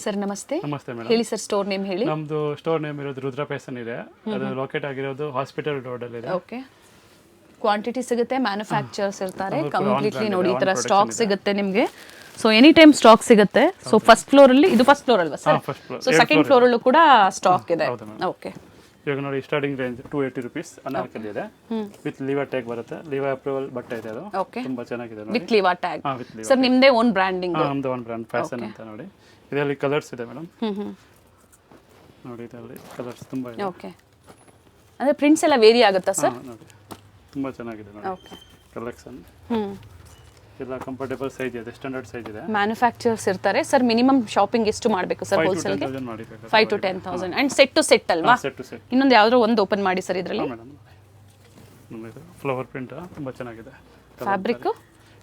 Sir ನಮಸ್ತೆ. ನಮಸ್ತೆ madam. ಹೇಳಿ ಸರ್, ಸ್ಟೋರ್ ನೇಮ್ ಹೇಳಿ. ನಮ್ದು ಸ್ಟೋರ್ ನೇಮ್ ಇರೋದು ರುದ್ರ ಫ್ಯಾಷನ್ ಇದೆ. ಅದು ಲೊಕೇಟ್ ಆಗಿರೋದು ಹಾಸ್ಪಿಟಲ್ ರೋಡ್ ಅಲ್ಲಿ ಇದೆ. ಓಕೆ. ಕ್ವಾಂಟಿಟಿ ಸಿಗುತ್ತೆ, ಮ್ಯಾನುಫ್ಯಾಕ್ಚರ್ಸ್ ಇರ್ತಾರೆ ಕಂಪ್ಲೀಟ್ಲಿ. ನೋಡಿ ಈ ತರ ಸ್ಟಾಕ್ ಸಿಗುತ್ತೆ ನಿಮಗೆ. ಸೊ ಎನಿ ಟೈಮ್ ಸ್ಟಾಕ್ ಸಿಗುತ್ತೆ. ಸೊ ಫಸ್ಟ್ ಫ್ಲೋರ್ ಅಲ್ಲಿ, ಇದು ಫಸ್ಟ್ ಫ್ಲೋರ್ ಅಲ್ವಾ ಸರ್? ಸೊ ಸೆಕೆಂಡ್ ಫ್ಲೋರ್ ಅಲ್ಲೂ ಕೂಡ ಸ್ಟಾಕ್ ಇದೆ. ಓಕೆ. ಇವಾಗ ನೋಡಿ ಸ್ಟಾರ್ಟಿಂಗ್ ರೇಂಜ್ 280 rupees ಅನಾರ್ಕಲಿ ಇದೆ. ವಿತ್ ಲಿವರ್ ಟ್ಯಾಗ್ ಬರುತ್ತೆ. ಲಿವರ್ ಅಪ್ರೂವಲ್ ಬಟ್ಟೆ ಇದೆ ಅದು. ತುಂಬಾ ಚೆನ್ನಾಗಿದೆ ನೋಡಿ. With liver tag. ಸರ್ ನಿಮ್ಮದೇ ಓನ್ ಬ್ರ್ಯಾಂಡಿಂಗ್? ನಮ್ಮದು ಓನ್ ಬ್ರ್ಯಾಂಡ್ ಫ್ಯಾಷನ್ ಅಂತ ನೋಡಿ. ಇದರಲ್ಲಿ ಕಲರ್ಸ್ ಇದೆ ಮೇಡಮ್. ನೋಡಿ ಇದರಲ್ಲಿ ಕಲರ್ಸ್ ತುಂಬಾ ಇದೆ. ಓಕೆ. ಅಂದ್ರೆ ಪ್ರಿಂಟ್ಸ್ ಎಲ್ಲ ವೇರಿ ಆಗುತ್ತಾ ಸರ್? ನೋಡಿ ತುಂಬಾ ಚೆನ್ನಾಗಿದೆ ನೋಡಿ. ಓಕೆ. ಕಲೆಕ್ಷನ್ ಎಲ್ಲ ಕಂಫರ್ಟಬಲ್ ಸೈಜ್ ಇದೆ, ಸ್ಟ್ಯಾಂಡರ್ಡ್ ಸೈಜ್ ಇದೆ. ಮ್ಯಾನುಫ್ಯಾಕ್ಚರ್ಸ್ ಇರ್ತಾರೆ ಸರ್. ಮಿನಿಮಮ್ ಶಾಪಿಂಗ್ ಎಷ್ಟು ಮಾಡಬೇಕು ಸರ್ ಹೋಲ್ಸೇಲ್ ಗೆ? 5 to 10,000. And set to set ಅಲ್ವಾ? Set to set. ಇನ್ನೊಂದು ಯಾವ್ದಾದ್ರು ಒಂದು ಓಪನ್ ಮಾಡಿ ಸರ್ ಇದರಲ್ಲಿ. ಮೇಡಂ ಫ್ಲವರ್ ಪ್ರಿಂಟ್ ತುಂಬಾ ಚೆನ್ನಾಗಿದೆ.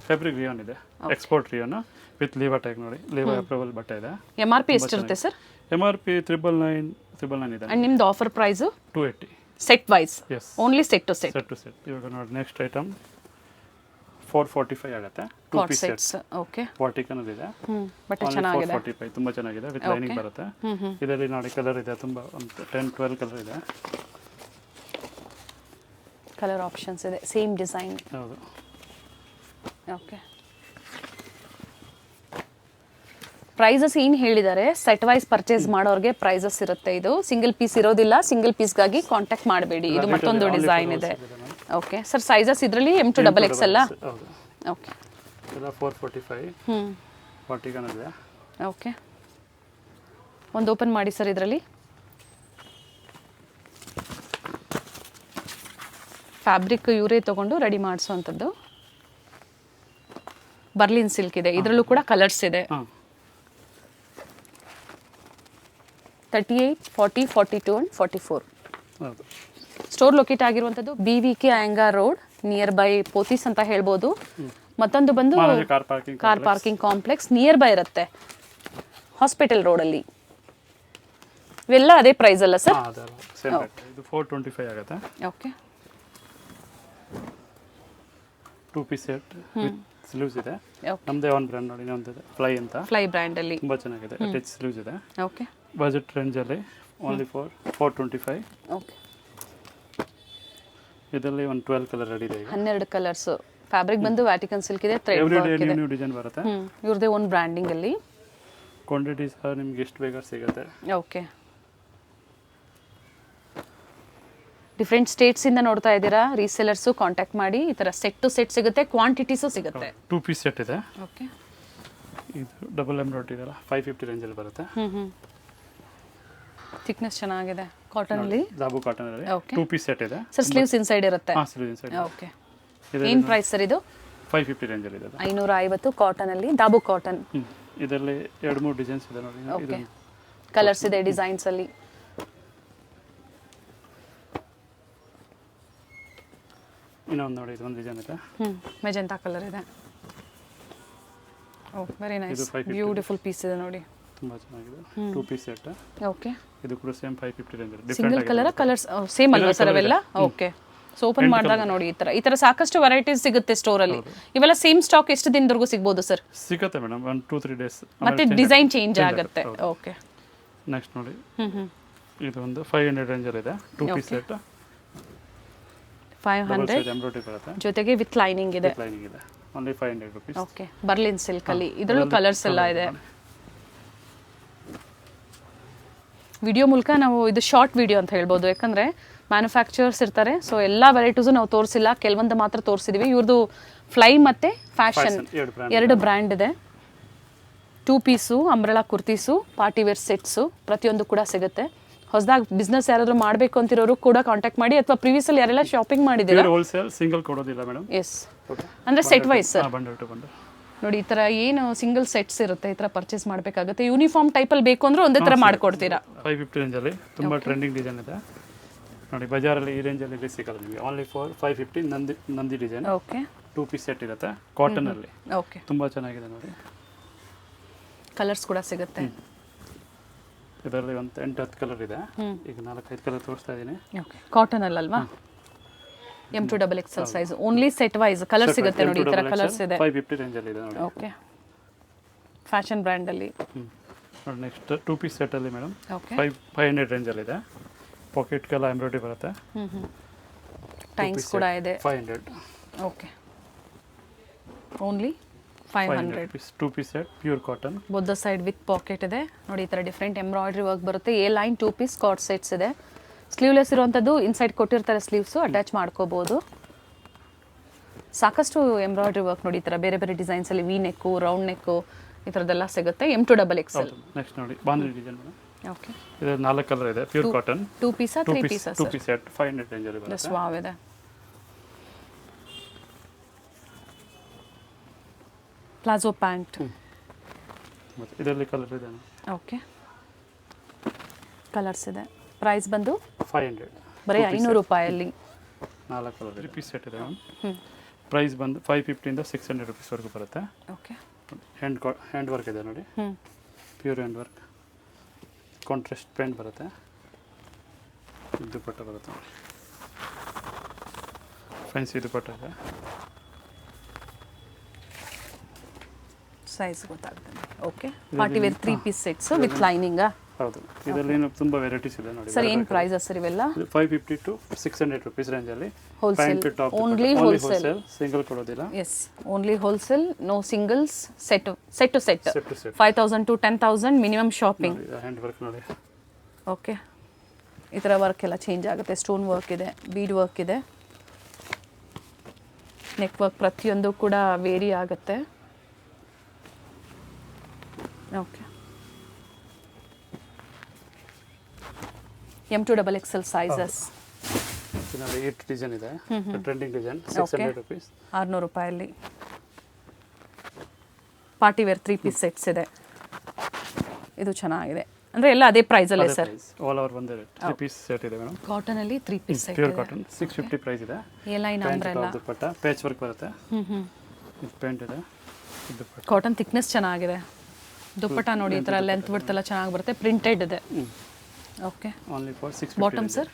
ಫ್ಯಾಬ್ರಿಕ್ ರಿಯಾನ್ ಇದೆ. Export rayon with liver tag ನೋಡಿ. ಲಿವರ್ ಅಪ್ರೂವಲ್ ಬಟ್ಟೆ ಇದೆ. MRP ಎಷ್ಟು ಇರುತ್ತೆ ಸರ್? MRP 999 ಇದೆ. ಅಂಡ್ ನಿಮ್ದು offer price 280 set wise. Yes, only set to set. Set to set. ಇವಾಗ ನೋಡಿ ನೆಕ್ಸ್ಟ್ ಐಟಮ್ 445 ಆಗುತ್ತೆ. 2 ಪೀಸ್ ಸೆಟ್ಸ್. ಓಕೆ. ವರ್ಟಿಕಲ್ ಇದೆ. ಬಟ್ಟೆ ಚೆನ್ನಾಗಿದೆ. 445 ತುಂಬಾ ಚೆನ್ನಾಗಿದೆ. ವಿತ್ ಲೈನಿಂಗ್ ಬರುತ್ತೆ. ಇದರಲ್ಲಿ ನೋಡಿ ಕಲರ್ ಇದೆ, ತುಂಬಾ ಒಂದು 10-12 ಕಲರ್ ಇದೆ. ಕಲರ್ ಆಪ್ಷನ್ಸ್ ಇದೆ, ಸೇಮ್ ಡಿಸೈನ್. ಹೌದು. ಓಕೆ. ಪ್ರೈಸಸ್ ಏನು ಹೇಳಿದ್ದಾರೆ, ಸೆಟ್ ವೈಸ್ ಪರ್ಚೇಸ್ ಮಾಡೋರಿಗೆ ಪ್ರೈಸಸ್ ಇರುತ್ತೆ. ಇದು ಸಿಂಗಲ್ ಪೀಸ್ ಇರೋದಿಲ್ಲ. ಸಿಂಗಲ್ ಪೀಸ್ಗಾಗಿ ಕಾಂಟ್ಯಾಕ್ಟ್ ಮಾಡಬೇಡಿ. ಇದು ಮತ್ತೊಂದು ಡಿಸೈನ್ ಇದೆ. Okay sir. ಸೈಜಸ್ ಇದರಲ್ಲಿ M to XXL ಅಲ್ಲ? ಹೌದು. ಓಕೆ. ಎಲ್ಲ 445 ವರ್ಟಿಕಲ್ ಇದೆ. ಓಕೆ. ಒಂದು ಓಪನ್ ಮಾಡಿ ಸರ್ ಇದರಲ್ಲಿ. ಫ್ಯಾಬ್ರಿಕ್ ಇವರೇ ತಗೊಂಡು ರೆಡಿ ಮಾಡಿಸೋವಂಥದ್ದು. ಬರ್ಲಿನ್ ಸಿಲ್ಕ್ ಇದೆ. ಇದರಲ್ಲೂ ಕೂಡ ಕಲರ್ಸ್ ಇದೆ. 38, 40, 42 and 44. ಹೌದು. ಸ್ಟೋರ್ ಲೊಕೇಟ್ ಆಗಿರುವಂಥದ್ದು BVK Iyengar road, near by Pothys ಅಂತ ಹೇಳ್ಬೋದು. ಮತ್ತೊಂದು ಬಂದು car parking complex near by ಇರುತ್ತೆ, ಹಾಸ್ಪಿಟಲ್ ರೋಡಲ್ಲಿ. ಇವೆಲ್ಲ ಅದೇ ಪ್ರೈಸ್ ಅಲ್ಲ ಸರ್? ಇದು 425 ಆಗುತ್ತೆ. Okay. 2 piece set with sleeves ಇದೆ. ನಮ್ಮದೇ ಒನ್ ಬ್ರ್ಯಾಂಡ್ ನೋಡಿ, ನಮ್ಮದು ಫ್ಲೈ ಅಂತ. ಫ್ಲೈ ಬ್ರ್ಯಾಂಡ್ ಅಲ್ಲಿ ತುಂಬಾ ಚೆನ್ನಾಗಿದೆ. ಅಟ್ಯಾಚ್ ಸ್ಲೀವ್ಸ್ ಇದೆ. ಓಕೆ. ಬಜೆಟ್ ರೇಂಜ್ ಅಲ್ಲಿ ಓನ್ಲಿ 425. ಓಕೆ. ಇದರಲ್ಲಿ ಒಂದು 12 ಕಲರ್ ರೆಡಿ ಇದೆ. 12 ಕಲರ್ಸ್. ಫ್ಯಾಬ್ರಿಕ್ ಬಂದು ವ್ಯಾಟಿಕನ್ ಸಿಲ್ಕ್ ಇದೆ. ಥ್ರೆಡ್ ವರ್ಕ್ ಇದೆ. ನ್ಯೂ ಡಿಸೈನ್ ಬರುತ್ತೆ. ಇವ್ರದೇ ಓನ್ ಬ್ರ್ಯಾಂಡಿಂಗ್ ಅಲ್ಲಿ. ಕ್ವಾಂಟಿಟಿ ಸಹ ನಿಮಗೆ ಎಷ್ಟು ಬೇಕಾದ್ರೂ ಸಿಗುತ್ತೆ. ಓಕೆ. ಡಿಫ್ರೆಂಟ್ ಸ್ಟೇಟ್ಸ್ ಇಂದ ನೋಡ್ತಾ ಇದ್ದೀರಾ, ರೀಸೆಲರ್ಸು ಕಾಂಟ್ಯಾಕ್ಟ್ ಮಾಡಿ. ಈ ತರ ಸೆಟ್ ಟು ಸೆಟ್ ಸಿಗುತ್ತೆ, ಕ್ವಾಂಟಿಟೀಸು ಸಿಗುತ್ತೆ. 2 ಪೀಸ್ ಸೆಟ್ ಇದೆ. ಓಕೆ. ಇದು ಡಬಲ್ ಎಂಬ್ರಾಯ್ಡ್ರಿ ಇದೆಲ್ಲ 550 ರೇಂಜ್ ಅಲ್ಲಿ ಬರುತ್ತೆ. ಥಿಕ್ನೆಸ್ ಚೆನ್ನಾಗಿದೆ. ಕಾಟನ್ ಅಲ್ಲಿ, ಜಾಬು ಕಾಟನ್ ಅಲ್ಲಿ 2 ಪೀಸ್ ಸೆಟ್ ಇದೆ. ಸರ್ ಸ್ಲೀವ್ಸ್ ಇನ್ಸೈಡ್ ಇರುತ್ತೆ. Sleeve inside. ಓಕೆ. ಏನು ಪ್ರೈಸ್ ಸರ್ ಇದು? 550 ರೇಂಜ್ ಅಲ್ಲಿ ಇದೆ. 550 ಕಾಟನ್ ಅಲ್ಲಿ, ದಾಬು ಕಾಟನ್. ಇದರಲ್ಲಿ 2-3 ಡಿಸೈನ್ಸ್ ಇದೆ ನೋಡಿ. ಓಕೆ. ಕಲರ್ಸ್ ಇದೆ, ಡಿಸೈನ್ಸ್ ಅಲ್ಲಿ. ಇನ್ನೊಂದು ನೋಡಿ, ಇದು ಒಂದು ಡಿಸೈನ್ ಇದೆ. ಮೆಜೆಂಟಾ ಕಲರ್ ಇದೆ. ಓ ವೆರಿ ನೈಸ್, ಬ್ಯೂಟಿಫುಲ್ ಪೀಸ್ ಇದೆ ನೋಡಿ. ತುಂಬಾ ಚೆನ್ನಾಗಿದೆ. 2 ಪೀಸ್ ಸೆಟ್. ಓಕೆ. ಇದು ಕೂಡ ಸೇಮ್ 550 ರೇಂಜ್ ಅಲ್ಲಿ. ಸಿಂಗಲ್ ಕಲರ್, ಕಲರ್ಸ್ ಸೇಮ್ ಅಲ್ವಾ ಸರ್ ಅವೆಲ್ಲ? ಓಕೆ. ಸೊ ಓಪನ್ ಮಾಡಿದಾಗ ನೋಡಿ ಈ ತರ ಸಾಕಷ್ಟು ವೆರೈಟೀಸ್ ಸಿಗುತ್ತೆ ಸ್ಟೋರ್ ಅಲ್ಲಿ. ಇವೆಲ್ಲ ಸೇಮ್ ಸ್ಟಾಕ್ ಎಷ್ಟು ದಿನದವರೆಗೂ ಸಿಗಬಹುದು ಸರ್? ಸಿಗುತ್ತೆ ಮೇಡಮ್, 1-2-3 ಡೇಸ್. ಮತ್ತೆ ಡಿಸೈನ್ ಚೇಂಜ್ ಆಗುತ್ತೆ. ಓಕೆ. ನೆಕ್ಸ್ಟ್ ನೋಡಿ, ಇದು ಒಂದು 500 ರೇಂಜ್ ಅಲ್ಲಿ ಇದೆ. 2 ಪೀಸ್ ಸೆಟ್ 500 ಎಂಬ್ರಾಯ್ಡ್ರಿ ಬರುತ್ತೆ. ಜೊತೆಗೆ ವಿತ್ ಲೈನಿಂಗ್ ಇದೆ. ಲೈನಿಂಗ್ ಇದೆ. Only 500 rupees. Okay. Berlin silk ಅಲ್ಲಿ. ಇದರಲ್ಲೂ ಕಲರ್ಸ್ ಎಲ್ಲ ಇದೆ. ವಿಡಿಯೋ ಮೂಲಕ ನಾವು ಇದು ಶಾರ್ಟ್ ವಿಡಿಯೋ ಅಂತ ಹೇಳ್ಬೋದು, ಯಾಕಂದರೆ ಮ್ಯಾನುಫ್ಯಾಕ್ಚರ್ಸ್ ಇರ್ತಾರೆ. ಸೊ ಎಲ್ಲ ವೆರೈಟೀಸು ನಾವು ತೋರಿಸಿಲ್ಲ, ಕೆಲವೊಂದು ಮಾತ್ರ ತೋರಿಸಿದ್ದೀವಿ. ಇವ್ರದ್ದು ಫ್ಲೈ ಮತ್ತು ಫ್ಯಾಷನ್ 2 ಬ್ರ್ಯಾಂಡ್ ಇದೆ. 2 piece umbrella kurtis, party wear sets ಪ್ರತಿಯೊಂದು ಕೂಡ ಸಿಗುತ್ತೆ. ಹೊಸದಾಗಿ ಬಿಸ್ನೆಸ್ ಯಾರಾದರೂ ಮಾಡಬೇಕು ಅಂತಿರೋರು ಕೂಡ ಕಾಂಟ್ಯಾಕ್ಟ್ ಮಾಡಿ, ಅಥವಾ ಪ್ರೀವಿಯಸ್ಸಲ್ಲಿ ಯಾರೆಲ್ಲ ಶಾಪಿಂಗ್ ಮಾಡಿದ್ದೀರಾ? ಹೋಲ್ಸೇಲ್ ಸಿಂಗಲ್ ಕೊಡೋದಿಲ್ಲ ಮೇಡಮ್. ಎಸ್, ಅಂದರೆ set wise sir. Bundle to bundle ನೋಡಿ. ಈ ಥರ ಏನು ಸಿಂಗಲ್ ಸೆಟ್ಸ್ ಇರುತ್ತೆ, ಈ ಥರ ಪರ್ಚೇಸ್ ಮಾಡಬೇಕಾಗುತ್ತೆ. ಯೂನಿಫಾರ್ಮ್ ಟೈಪಲ್ಲಿ ಬೇಕು ಅಂದರೆ ಒಂದೇ ಥರ ಮಾಡ್ಕೊಡ್ತೀರಾ. 550 ರೇಂಜಲ್ಲಿ ತುಂಬ ಟ್ರೆಂಡಿಂಗ್ ಡಿಸೈನ್ ಇದೆ ನೋಡಿ. ಬಜಾರಲ್ಲಿ ಈ ರೇಂಜಲ್ಲಿ ಇಲ್ಲಿ ಸಿಗಲ್ಲ ನಿಮಗೆ. ಓನ್ಲಿ 550 ನಂದಿ ಡಿಸೈನ್. ಓಕೆ. 2 ಪೀಸ್ ಸೆಟ್ ಇರುತ್ತೆ ಕಾಟನಲ್ಲಿ. ಓಕೆ. ತುಂಬ ಚೆನ್ನಾಗಿದೆ ನೋಡಿ. ಕಲರ್ಸ್ ಕೂಡ ಸಿಗುತ್ತೆ. ಇದರಲ್ಲಿ ಒಂದು 8-10 ಕಲರ್ ಇದೆ. ಈಗ 4-5 ಕಲರ್ ತೋರಿಸ್ತಾ ಇದ್ದೀನಿ. ಓಕೆ. ಕಾಟನ್ ಅಲ್ವಾ? M to XXL size. Only set wise colour ಸಿಗುತ್ತೆ ನೋಡಿ. ಈ ತರ ಕಲರ್ಸ್ ಇದೆ. 550 ರೇಂಜ್ ಅಲ್ಲಿ ಇದೆ ನೋಡಿ. ಓಕೆ. ಫ್ಯಾಷನ್ ಬ್ರ್ಯಾಂಡ್ ಅಲ್ಲಿ ನೋಡಿ ನೆಕ್ಸ್ಟ್ 2 ಪೀಸ್ ಸೆಟ್ಟಲ್ಲಿ ಮೇಡಮ್ ಓಕೆ 500 ರೇಂಜಲ್ಲಿದೆ. ಪಾಕೆಟ್ಗೆಲ್ಲ ಎಂಬ್ರಾಯ್ಡ್ರಿ ಬರುತ್ತೆ. ಟೈಮ್ಸ್ ಕೂಡ ಇದೆ. 500. Okay only 500 piece 2 piece set pure cotton. Both the side with pocket ಇದೆ ನೋಡಿ, ಈ ಥರ ಡಿಫ್ರೆಂಟ್ ಎಂಬ್ರಾಯ್ಡ್ರಿ ವರ್ಕ್ ಬರುತ್ತೆ. A line 2 piece cord sets ಇದೆ. ಸ್ಲೀವ್ಲೆಸ್ ಇರುವಂಥದ್ದು ಇನ್ಸೈಡ್ ಕೊಟ್ಟಿರ್ತಾರೆ, ಸ್ಲೀವ್ಸು ಅಟ್ಯಾಚ್ ಮಾಡ್ಕೋಬೋದು. ಸಾಕಷ್ಟು ಎಂಬ್ರಾಯ್ಡ್ರಿ ವರ್ಕ್ ನೋಡಿ, ಈ ಥರ ಬೇರೆ ಬೇರೆ ಡಿಸೈನ್ಸಲ್ಲಿ ವಿ ನೆಕ್ಕು, ರೌಂಡ್ ನೆಕ್ಕು, ಈ ಥರದ್ದೆಲ್ಲ ಸಿಗುತ್ತೆ. M2XXL. ನೆಕ್ಸ್ಟ್ ನೋಡಿ ಬಾಂಧನಿ ಡಿಸೈನ್ ಮೇಡಮ್. ಓಕೆ ಇದು 4 ಕಲರ್ ಇದೆ, ಪ್ಯೂರ್ ಕಾಟನ್. 2 ಪೀಸಾ 3 ಪೀಸಾ 2 ಪೀಸ್ ಸೆಟ್ 500 ರೇಂಜಲ್ಲಿ ಬರುತ್ತೆ. ಜಸ್ಟ್ ವಾವ್ ಇದೆ. Palazzo pant. ಮತ್ತೆ ಇದರಲ್ಲಿ ಕಲರ್ ಇದೆ. ಓಕೆ ಕಲರ್ಸ್ ಇದೆ. ಪ್ರೈಸ್ ಬಂದು 500. ಬರೀ 500 ರೂಪಾಯಲ್ಲಿ 4 ಕಲರ್ 3 ಪೀಸ್ ಸೆಟ್ ಇದೆ ಮ್ಯಾಮ್. ಪ್ರೈಸ್ ಬಂದು 550 ಇಂದ 600 rupees ವರೆಗೂ ಬರುತ್ತೆ. ಓಕೆ ಹ್ಯಾಂಡ್ ವರ್ಕ್ ಇದೆ ನೋಡಿ, pure hand work. Contrast pant ಬರುತ್ತೆ, ದುಪಟ್ಟ ಬರುತ್ತೆ, ಫ್ಯಾನ್ಸಿ ದುಪಟ್ಟ ಇದೆ. ಸೈಜ್ ಗೊತ್ತಾಗುತ್ತೆ. Okay party wear 3 piece sets with ಲೈನಿಂಗಾ? ಹೌದು, ಇದರಲ್ಲಿ ತುಂಬಾ ವೆರೈಟೀಸ್ ಇದೆ ನೋಡಿ. ಸರ್ ಏನು ಪ್ರೈಸಸ್ ಸರ್ ಇವೆಲ್ಲ? 550 to 600 rupees ರೇಂಜ್ ಅಲ್ಲಿ. ಹೋಲ್ಸೇಲ್ ಓನ್ಲಿ ಹೋಲ್ಸೇಲ್, ಸಿಂಗಲ್ ಕೊಡೋದಿಲ್ಲ. Yes only wholesale, no singles. Set to set set to set 5000 to 10000 minimum shopping. Hand work ನೋಡಿ. ಓಕೆ ಈ ಥರ ವರ್ಕ್ ಎಲ್ಲ ಚೇಂಜ್ ಆಗುತ್ತೆ. ಸ್ಟೋನ್ ವರ್ಕ್ ಇದೆ, ಬೀಡ್ ವರ್ಕ್ ಇದೆ, ನೆಕ್ ವರ್ಕ್ ಪ್ರತಿಯೊಂದು ಕೂಡ ವೇರಿ ಆಗುತ್ತೆ. Okay M2XXL sizes. ಇದರಲ್ಲಿ 8 ಡಿಸೈನ್ ಇದೆ, ಟ್ರೆಂಡಿಂಗ್ ಡಿಸೈನ್ 600 rupees. 600 ರೂಪಾಯಲ್ಲಿ ಪಾರ್ಟಿ ವೇರ್ 3 ಪೀಸ್ ಸೆಟ್ಸ್ ಇದೆ. ಇದು ಚೆನ್ನಾಗಿದೆ ಅಂದರೆ ಎಲ್ಲ ಅದೇ ಪ್ರೈಸಲ್ಲೇ ಸರ್? ಆಲ್ ಓವರ್ ಒಂದೇ ರೇಟ್. 3 ಪೀಸ್ ಸೆಟ್ ಇದೆ ಮೇಡಮ್. ಕಾಟನಲ್ಲಿ 3 piece set pure cotton 650 price ಇದೆ. A line umbrella dupatta patch work ಬರುತ್ತೆ. ಇದು ಪ್ಯಾಂಟ್ ಇದೆ, ದುಪಟ್ಟ ಕಾಟನ್ ಥಿಕ್ನೆಸ್ ಚೆನ್ನಾಗಿದೆ. ದುಪಟ್ಟ ನೋಡಿ ಈ ಥರ ಲೆಂತ್ ವಿಡ್ತ್ ಎಲ್ಲ ಚೆನ್ನಾಗಿ ಬರುತ್ತೆ, ಪ್ರಿಂಟೆಡ್ ಇದೆ. Okay only for 650. Bottom sir?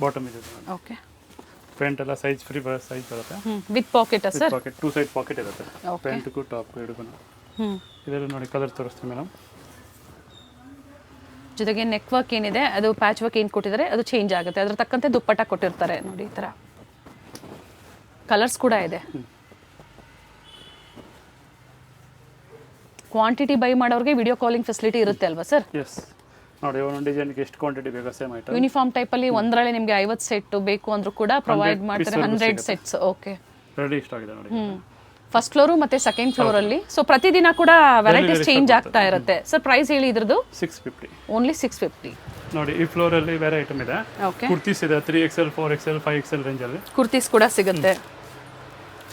Bottom ಇದೆ. ಓಕೆ ಪ್ಯಾಂಟ್ ಎಲ್ಲ ಸೈಜ್ ಫ್ರೀ ಸೈಜ್ ಬರುತ್ತೆ. With pocket sir? Pocket 2 side pocket ಇರುತ್ತೆ ಪ್ಯಾಂಟ್ಗೂ ಟಾಪ್ ಎರಡಕ್ಕೂ. ಇದರಲ್ಲಿ ನೋಡಿ ಕಲರ್ ತೋರಿಸ್ತೀನಿ ಮೇಡಮ್. ಜೊತೆಗೆ ನೆಕ್ ವರ್ಕ್ ಏನಿದೆ ಅದು ಪ್ಯಾಚ್ ವರ್ಕ್ ಏನು ಕೊಟ್ಟಿದ್ದಾರೆ ಅದು ಚೇಂಜ್ ಆಗುತ್ತೆ, ಅದ್ರ ತಕ್ಕಂತೆ ದುಪ್ಪಟ್ಟ ಕೊಟ್ಟಿರ್ತಾರೆ ನೋಡಿ. ಈ ಥರ ಕಲರ್ಸ್ ಕೂಡ ಇದೆ. ಕ್ವಾಂಟಿಟಿ ಬೈ ಮಾಡೋರಿಗೆ ವಿಡಿಯೋ ಕಾಲಿಂಗ್ ಫೆಸಿಲಿಟಿ ಇರುತ್ತೆ ಅಲ್ವಾ ಸರ್? ಎಸ್ ನೋಡಿ, ಒಂದು ಡಿಸೈನ್ಗೆ ಎಷ್ಟು ಕ್ವಾಂಟಿಟಿ ಬೇಕು ಸೇಮ್ ಐಟಮ್. ಯೂನಿಫಾರ್ಮ್ ಟೈಪಲ್ಲಿ ಒಂದರಲ್ಲಿ ನಿಮಗೆ 50 ಸೆಟ್ ಬೇಕು ಅಂದ್ರೂ ಕೂಡ ಪ್ರೊವೈಡ್ ಮಾಡ್ತಾರೆ. 100 ಸೆಟ್ಸ್. ಓಕೆ ರೆಡಿ ಇಷ್ಟ ಆಗಿದೆ ನೋಡಿ. ಫಸ್ಟ್ ಫ್ಲೋರು ಮತ್ತೆ ಸೆಕೆಂಡ್ ಫ್ಲೋರ್ ಅಲ್ಲಿ. ಸೊ ಪ್ರತಿದಿನ ಕೂಡ ವೆರೈಟೀಸ್ ಚೇಂಜ್ ಆಗ್ತಾ ಇರುತ್ತೆ. ಸರ್ ಪ್ರೈಸ್ ಹೇಳಿ ಇದ್ರದ್ದು? 650. ಓನ್ಲಿ 650. ನೋಡಿ ಈ ಫ್ಲೋರ್ ಅಲ್ಲಿ ಬೇರೆ ಐಟಮ್ ಇದೆ. ಓಕೆ ಕುರ್ತೀಸ್ ಇದೆ 3XL 4XL 5XL ರೇಂಜ್ ಅಲ್ಲಿ. ಕುರ್ತೀಸ್ ಕೂಡ ಸಿಗುತ್ತೆ.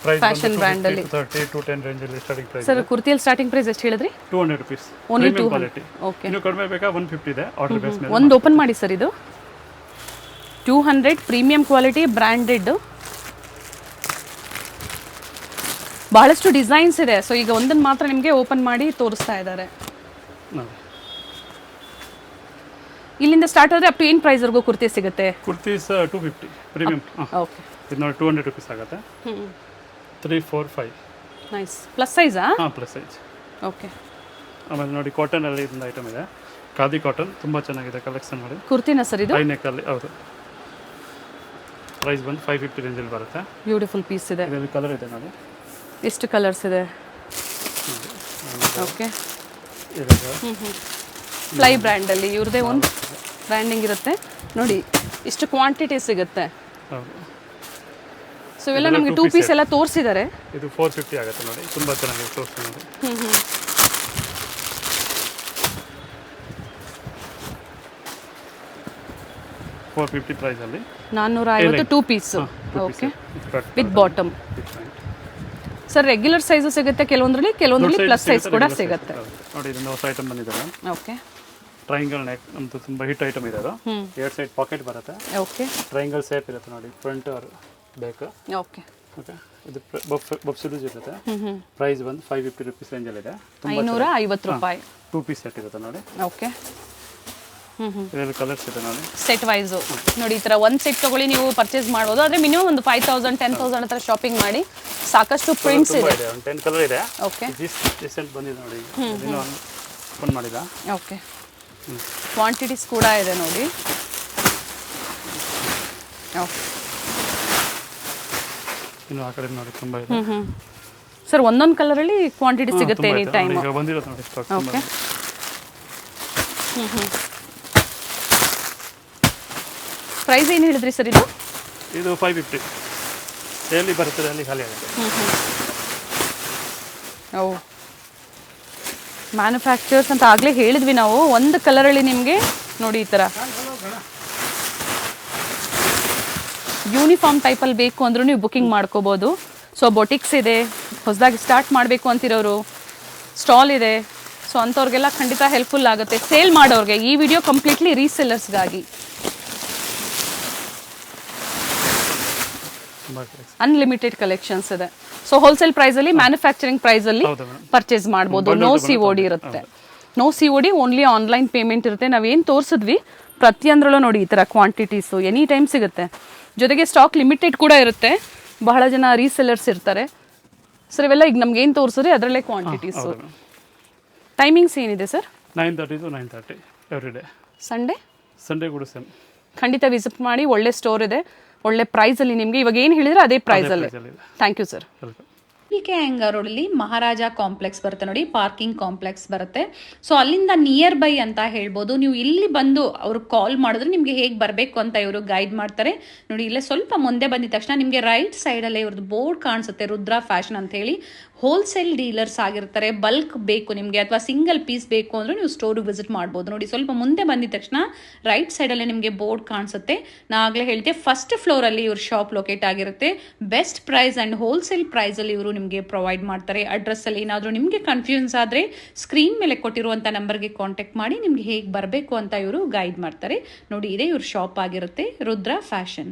ಪ್ರೈಸ್ ಫ್ಯಾಷನ್ ಬ್ರ್ಯಾಂಡ್ ಅಲ್ಲಿ 30 to 10 ರೇಂಜ್ ಅಲ್ಲಿ ಸ್ಟಾರ್ಟಿಂಗ್ ಪ್ರೈಸ್. ಸರ್ ಕುರ್ತಿಯಲ್ಲಿ ಸ್ಟಾರ್ಟಿಂಗ್ ಪ್ರೈಸ್ ಎಷ್ಟು ಹೇಳಿದ್ರಿ? 200 rupees. Only 200 quality. ಓಕೆ ಇನ್ನು ಕಡಿಮೆ ಬೇಕಾ 150 ಇದೆ ಆರ್ಡರ್ ಬೇಸ್ ಮೇಲೆ. ಒಂದು ಓಪನ್ ಮಾಡಿ ಸರ್. ಇದು 200 ಪ್ರೀಮಿಯಂ ಕ್ವಾಲಿಟಿ ಬ್ರ್ಯಾಂಡೆಡ್. ಬಹಳಷ್ಟು ಡಿಸೈನ್ಸ್ ಇದೆ. ಸೊ ಈಗ ಒಂದನ್ನು ಮಾತ್ರ ನಿಮಗೆ ಓಪನ್ ಮಾಡಿ ತೋರಿಸ್ತಾ ಇದ್ದಾರೆ. ಇಲ್ಲಿಂದ ಸ್ಟಾರ್ಟ್ ಆದರೆ ಅಪ್ ಟು ಏನು ಪ್ರೈಸ್ವರೆಗೂ ಕುರ್ತಿ ಸಿಗುತ್ತೆ? ಕುರ್ತೀಸ್ 250 ಪ್ರೀಮಿಯಂ. ಓಕೆ ಇದು ನೋಡಿ 200 rupees ಆಗುತ್ತೆ. 3 4 5 ನೈಸ್. ಪ್ಲಸ್ ಸೈಜಾ? ಹಾಂ ಪ್ಲಸ್ ಸೈಜ್. ಓಕೆ ಆಮೇಲೆ ನೋಡಿ ಕಾಟನ್ ಅಲ್ಲಿ ಇದೊಂದು ಐಟಮ್ ಇದೆ, ಖಾದಿ ಕಾಟನ್. ತುಂಬ ಚೆನ್ನಾಗಿದೆ ಕಲೆಕ್ಷನ್ ನೋಡಿ. ಕುರ್ತಿನ ಸರ್ ಇದು? ಹೈ ನೆಕ್ ಅಲ್ಲಿ. ಹೌದು. ಪ್ರೈಸ್ ಬಂದು 550 ರೇಂಜಲ್ಲಿ ಬರುತ್ತೆ. ಬ್ಯೂಟಿಫುಲ್ ಪೀಸ್ ಇದೆ. ಇದರಲ್ಲಿ ಕಲರ್ ಇದೆ ನೋಡಿ. ಎಷ್ಟು ಕಲರ್ಸ್ ಇದೆ? ಓಕೆ ಫ್ಲೈ ಬ್ರ್ಯಾಂಡಲ್ಲಿ ಇವ್ರದೇ ಒಂದು ಬ್ರ್ಯಾಂಡಿಂಗ್ ಇರುತ್ತೆ ನೋಡಿ. ಇಷ್ಟು ಕ್ವಾಂಟಿಟಿ ಸಿಗುತ್ತೆ. ಹೌದು. ಸೊ ಇವೆಲ್ಲ ನಮಗೆ 2 ಪೀಸ್ ಎಲ್ಲ ತೋರಿಸಿದ್ದಾರೆ. ಇದು 450 ಆಗುತ್ತೆ ನೋಡಿ. ತುಂಬ ಚೆನ್ನಾಗಿದೆ ತೋರಿಸ್ತೀನಿ ನೋಡಿ. 450 ಪ್ರೈಸ್ ಅಲ್ಲಿ 450 2 piece. Okay with bottom. Sir regular size ಸಿಗುತ್ತೆ ಕೆಲವೊಂದರಲ್ಲಿ, ಕೆಲವೊಂದರಲ್ಲಿ ಪ್ಲಸ್ ಸೈಜ್ ಕೂಡ ಸಿಗುತ್ತೆ ನೋಡಿ. ಇದೊಂದು ಹೊಸ ಐಟಮ್ ಬಂದಿದೆ. ಓಕೆ ಟ್ರಯಾಂಗಲ್ ನೆಕ್ ಅಂತ ತುಂಬ ಹಿಟ್ ಐಟಮ್ ಇದೆ ಅದು. 2 ಸೈಡ್ ಪಾಕೆಟ್ ಬರುತ್ತೆ. ಓಕೆ ಟ್ರಯಾಂಗಲ್ ಶೇಪ್ ಇರುತ್ತೆ ನೋಡಿ, front or back. Okay okay ಇದು ಬಫ್ ಸಿಲೂಸ್ ಇರುತ್ತೆ. ಪ್ರೈಸ್ ಬಂದು 550 rupees ರೇಂಜಲ್ಲಿ ಇದೆ. 550 ರೂಪಾಯಿ. 2 ಪೀಸ್ ಸೆಟ್ ಇರುತ್ತೆ ನೋಡಿ. ಓಕೆ ಇದರಲ್ಲಿ ಕಲರ್ಸ್ ಇದೆ ನೋಡಿ. ಸೆಟ್ ವೈಸು ನೋಡಿ. ಈ ಥರ ಒಂದು ಸೆಟ್ ತೊಗೊಳ್ಳಿ ನೀವು ಪರ್ಚೇಸ್ ಮಾಡ್ಬೋದು. ಆದರೆ ಮಿನಿಮಮ್ ಒಂದು 5000 10,000 ಹತ್ರ ಶಾಪಿಂಗ್ ಮಾಡಿ. ಸಾಕಷ್ಟು ಪ್ರಿಂಟ್ಸ್ ಇದೆ. ಒಂದು 10 ಕಲರ್ ಇದೆ. ಓಕೆ ರೀಸೆಂಟ್ ಬಂದಿದೆ ನೋಡಿ. ಓಪನ್ ಮಾಡಿದ. ಓಕೆ, ಕ್ವಾಂಟಿಟೀಸ್ ಕೂಡ ಇದೆ ನೋಡಿ. ಓಕೆ, ಇನ್ನು ಆ ಕಡೆ ನೋಡಿ ತುಂಬ ಇದೆ. ಸರ್ ಒಂದೊಂದು ಕಲರಲ್ಲಿ ಕ್ವಾಂಟಿಟಿ ಸಿಗುತ್ತೆ ಎನಿ ಟೈಮ್. ಈಗ ಬಂದಿರೋದು ನೋಡಿ ಸ್ಟಾಕ್. ಓಕೆ, ಪ್ರೈಸ್ ಏನು ಹೇಳಿದ್ರಿ ಸರ್ ಇದು? ಇದು 550. ಎಲ್ಲಿ ಬರ್ತದೆ ಅಲ್ಲಿ ಖಾಲಿ ಆಗುತ್ತೆ. ಓ, ಮ್ಯಾನುಫ್ಯಾಕ್ಚರ್ಸ್ ಅಂತ ಆಗಲೇ ಹೇಳಿದ್ವಿ ನಾವು. ಒಂದು ಕಲರಲ್ಲಿ ನಿಮಗೆ ನೋಡಿ ಈ ಥರ ಯೂನಿಫಾರ್ಮ್ ಟೈಪಲ್ಲಿ ಬೇಕು ಅಂದರೂ ನೀವು ಬುಕ್ಕಿಂಗ್ ಮಾಡ್ಕೋಬೋದು. ಸೊ ಬೊಟಿಕ್ಸ್ ಇದೆ, ಹೊಸದಾಗಿ ಸ್ಟಾರ್ಟ್ ಮಾಡಬೇಕು ಅಂತಿರೋರು, ಸ್ಟಾಲ್ ಇದೆ. ಸೊ ಅಂಥವ್ರಿಗೆಲ್ಲ ಖಂಡಿತ ಹೆಲ್ಪ್ಫುಲ್ ಆಗುತ್ತೆ. ಸೇಲ್ ಮಾಡೋರಿಗೆ ಈ ವಿಡಿಯೋ ಕಂಪ್ಲೀಟ್ಲಿ ರೀಸೆಲ್ಲರ್ಸ್ಗಾಗಿ. ಅನ್ಲಿಮಿಟೆಡ್ ಕಲೆಕ್ಷನ್ಸ್ ಇದೆ. ಸೊ ಹೋಲ್ಸೇಲ್ ಪ್ರೈಸಲ್ಲಿ, ಮ್ಯಾನುಫ್ಯಾಕ್ಚರಿಂಗ್ ಪ್ರೈಸಲ್ಲಿ ಪರ್ಚೇಸ್ ಮಾಡ್ಬೋದು. ನೋ COD ಇರುತ್ತೆ. No COD, only online payment ಇರುತ್ತೆ. ನಾವೇನು ತೋರಿಸಿದ್ವಿ ಪ್ರತಿಯೊಂದರಲ್ಲೂ ನೋಡಿ ಈ ಥರ ಕ್ವಾಂಟಿಟೀಸು ಎನಿ ಟೈಮ್ ಸಿಗುತ್ತೆ. ಜೊತೆಗೆ ಸ್ಟಾಕ್ ಲಿಮಿಟೆಡ್ ಕೂಡ ಇರುತ್ತೆ. ಬಹಳ ಜನ ರೀಸೆಲ್ಲರ್ಸ್ ಇರ್ತಾರೆ. ಸರ್ ಇವೆಲ್ಲ ಈಗ ನಮ್ಗೆ ಏನು ತೋರಿಸಿದ್ರೆ ಅದರಲ್ಲೇ ಕ್ವಾಂಟಿಟೀಸು. ಟೈಮಿಂಗ್ಸ್ ಏನಿದೆ sir? 9:30 to 9:30 every day. Sunday ಕೂಡ ಸೇಮ್. ಖಂಡಿತ ವಿಸಿಟ್ ಮಾಡಿ. ಒಳ್ಳೆ ಸ್ಟೋರ್ ಇದೆ, ಒಳ್ಳೆ ಪ್ರೈಸಲ್ಲಿ ನಿಮಗೆ ಇವಾಗ ಏನು ಹೇಳಿದ್ರೆ ಅದೇ ಪ್ರೈಸಲ್ಲಿ. Thank you sir. PK Iyengar ರೋಡಲ್ಲಿ ಮಹಾರಾಜ ಕಾಂಪ್ಲೆಕ್ಸ್ ಬರುತ್ತೆ ನೋಡಿ, ಪಾರ್ಕಿಂಗ್ ಕಾಂಪ್ಲೆಕ್ಸ್ ಬರುತ್ತೆ. ಸೊ ಅಲ್ಲಿಂದ ನಿಯರ್ ಬೈ ಅಂತ ಹೇಳ್ಬೋದು. ನೀವು ಇಲ್ಲಿ ಬಂದು ಅವ್ರಿಗೆ ಕಾಲ್ ಮಾಡಿದ್ರೆ ನಿಮಗೆ ಹೇಗೆ ಬರಬೇಕು ಅಂತ ಇವರು ಗೈಡ್ ಮಾಡ್ತಾರೆ ನೋಡಿ. ಇಲ್ಲೇ ಸ್ವಲ್ಪ ಮುಂದೆ ಬಂದಿದ ತಕ್ಷಣ ನಿಮಗೆ ರೈಟ್ ಸೈಡಲ್ಲೇ ಇವ್ರದ್ದು ಬೋರ್ಡ್ ಕಾಣಿಸುತ್ತೆ, ರುದ್ರಾ ಫ್ಯಾಷನ್ ಅಂತ ಹೇಳಿ. ಹೋಲ್ಸೇಲ್ ಡೀಲರ್ಸ್ ಆಗಿರ್ತಾರೆ. ಬಲ್ಕ್ ಬೇಕು ನಿಮಗೆ ಅಥವಾ ಸಿಂಗಲ್ ಪೀಸ್ ಬೇಕು ಅಂದ್ರೆ ನೀವು ಸ್ಟೋರ್ಗೆ ವಿಸಿಟ್ ಮಾಡ್ಬೋದು ನೋಡಿ. ಸ್ವಲ್ಪ ಮುಂದೆ ಬಂದಿದ ತಕ್ಷಣ ರೈಟ್ ಸೈಡಲ್ಲೇ ನಿಮಗೆ ಬೋರ್ಡ್ ಕಾಣಿಸುತ್ತೆ. ನಾ ಆಗಲೇ ಹೇಳ್ತೆ ಫಸ್ಟ್ ಫ್ಲೋರಲ್ಲಿ ಇವ್ರ ಶಾಪ್ ಲೊಕೇಟ್ ಆಗಿರುತ್ತೆ. ಬೆಸ್ಟ್ ಪ್ರೈಸ್ ಆ್ಯಂಡ್ ಹೋಲ್ಸೇಲ್ ಪ್ರೈಸಲ್ಲಿ ಇವರು ನಿಮಗೆ ಪ್ರೊವೈಡ್ ಮಾಡ್ತಾರೆ. ಅಡ್ರೆಸ್ಸಲ್ಲಿ ಏನಾದರೂ ನಿಮಗೆ ಕನ್ಫ್ಯೂಷನ್ಸ್ ಆದರೆ ಸ್ಕ್ರೀನ್ ಮೇಲೆ ಕೊಟ್ಟಿರುವಂಥ ನಂಬರ್ಗೆ ಕಾಂಟ್ಯಾಕ್ಟ್ ಮಾಡಿ ನಿಮಗೆ ಹೇಗೆ ಬರಬೇಕು ಅಂತ ಇವರು ಗೈಡ್ ಮಾಡ್ತಾರೆ ನೋಡಿ. ಇದೇ ಇವ್ರ ಶಾಪ್ ಆಗಿರುತ್ತೆ, ರುದ್ರಾ ಫ್ಯಾಷನ್.